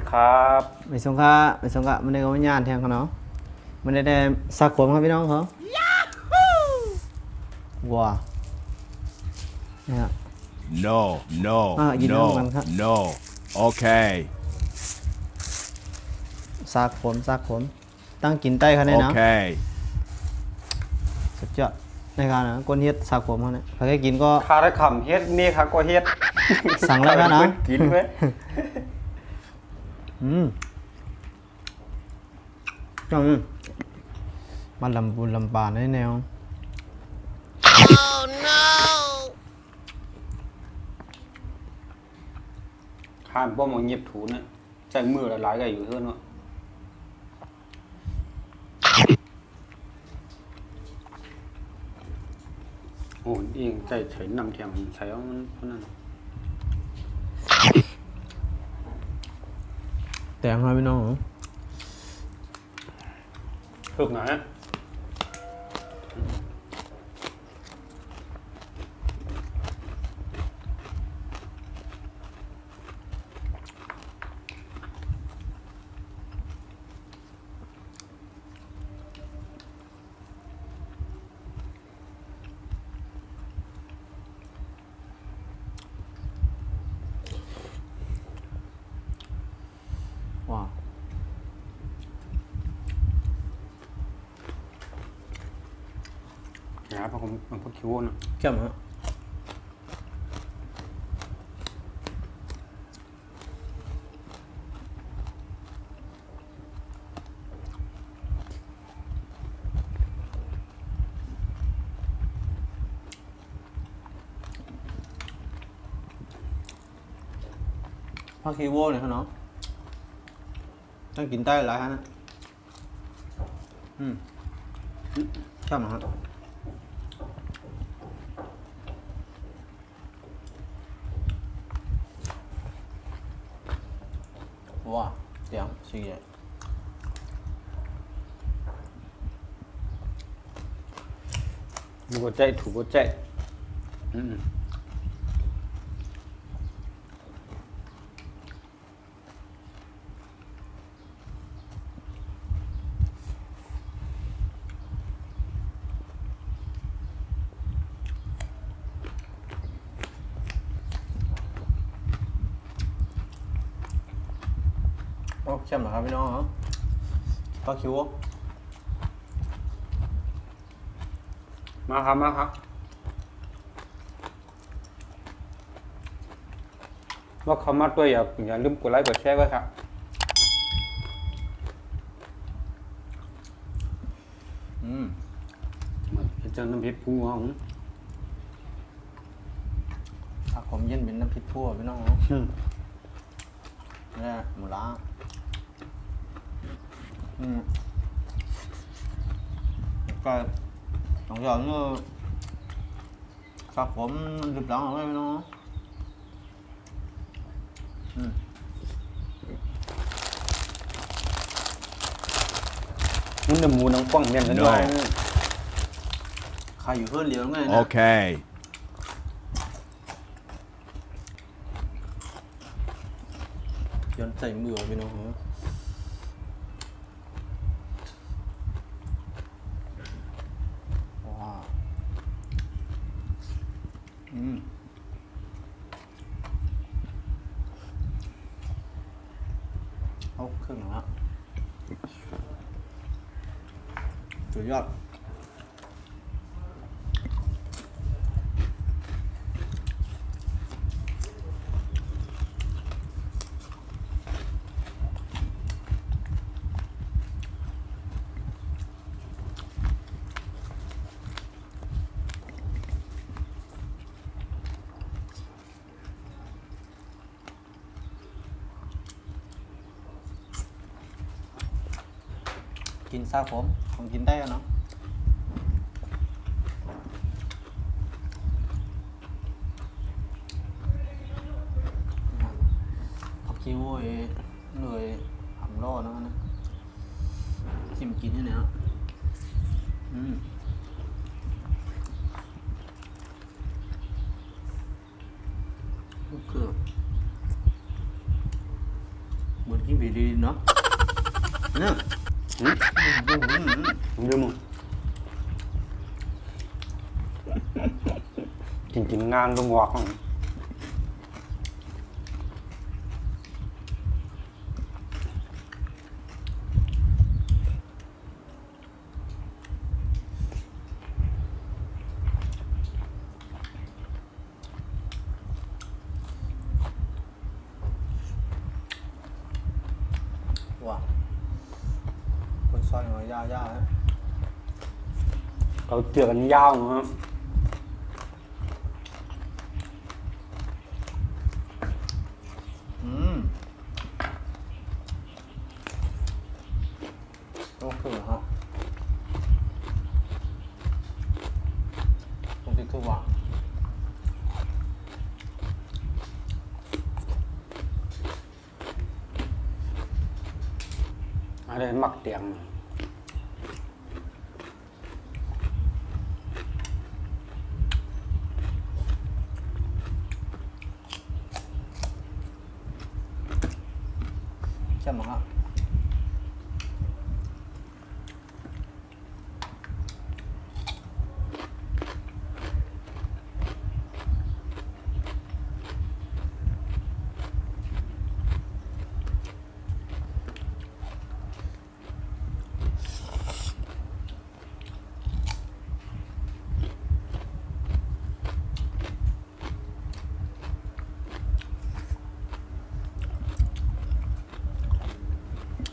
ดีครับไม่สงค่ามันได้ก็ไม่ยานแทงเขาเนาะมันได้สักขวมครับพี่น้องเขาว้าเนี่ย No, no, no, no. Okay. สักขวมตั้งกินใต้เขาเนี่ยนะ Okay. สุดยอดในการนะก้นเฮ็ดสักขวมเขาเนี่ยใครได้กินก็ ข้าได้คำเฮ็ดนี่ค่ะก็เฮ็ด สั่งแล้วนะ กินไหม จังมันลำบุญลำบานในแนวข้ามป้อมเอาเงียบถูนะใจมือละลายก็อยู่เท่านั้นโอ้เองใจเฉยนำเทียมใช้เอามันเพราะนั้น แต่งครับพี่น้อง ถึกไหนว้าว นะครับเพราะผมมันพวกคิวนะ เข้มฮะพ่อคีโวเนี่ยเขาเนาะต้องกินใต้หลายฮะนะเข้มฮะว้าเสียงสีใหญ่ ดูกใจถูกใจโอ้เข้มเหรอครับพี่น้องเหรอพ่อคิว มาครับมาครับว่าเขามาตัวอย่าลืมกดไลค์กดแชร์ไว้ครับเจอน้ำพริกปูของ ผักผมเย็นเป็นน้ำพริกทั่วพี่น้องเหรอนี่หมูล้าก็สองอย่างนี่ผักผมดึบหลังอะไรพี่น้องมันหมูน้ำป้องเมียนกันด้วย ใครอยู่เพื่อนเลี้ยงไงนะ Okay. ย้อนใส่มือพี่น้องเหรอว้าวเอาครึ่งแล้วสุดยอดกินซาผมกินได้เนาะผักชีโว้ยเลยหำล่อนะชิมกินที่ไหนฮะลูกเกือบเหมือนกิน ผีดีเนาะเนี่ย ลืมจริงๆงานลงวักว้าคนซอยมายาวๆนะ เราเจอกันยาวนะครับโอเคฮะตรงที่คือว่า อะไรหมักเตียง ใช่ไหมครับ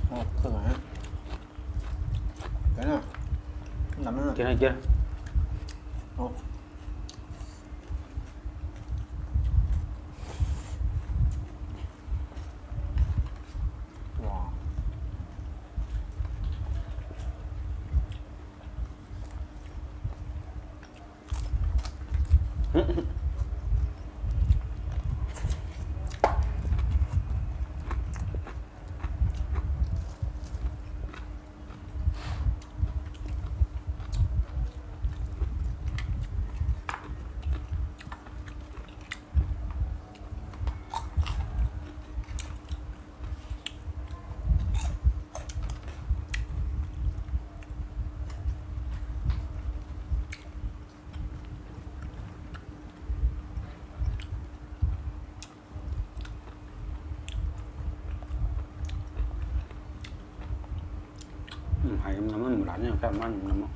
โอ้เครื่องฮะเดี๋ยวนะน้ำมัน กินให้กิน โอ้ว้าวหายน้ำมันหลานเนี่ยแค่มันน้ำมัน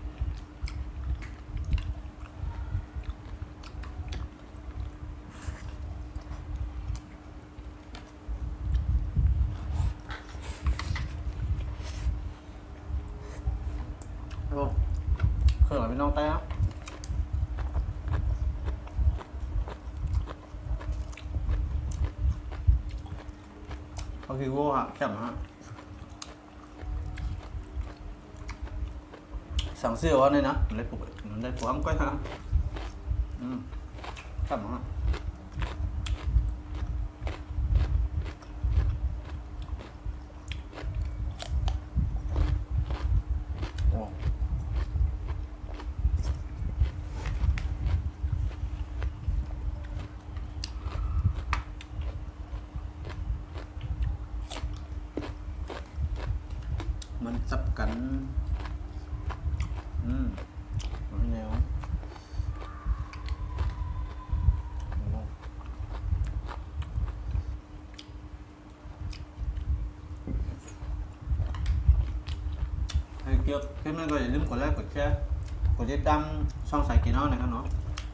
โอ้เครื่องอะไรไม่น้องแต่เขาคือโว้ฮะแค่ไหนฮะสั่งเสื้อวะเนี่ยนะมันได้ปุ๊บก็ฮะแค่ไหนฮะโอ้มันจับกันมันแนวให้เกี่ยวคลิปนี้ก็อย่าลืมกดไลค์กดแชร์กดติดตามช่องสายกินเอานะครับเนาะ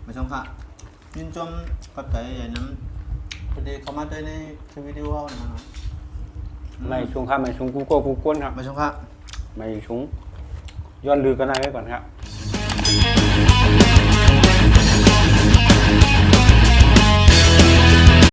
ไม่ช่องค่ะยินชมกับใจอย่างนั้นพอดีเข้ามาได้ในคลิปวิดีโอเอานะครับ ไม่ชุงครับไม่ชุงกูโก้กูก้นครับ ไม่ช่องค่ะ ไม่ชุงย้อนลือกันได้ไว้ก่อนครับ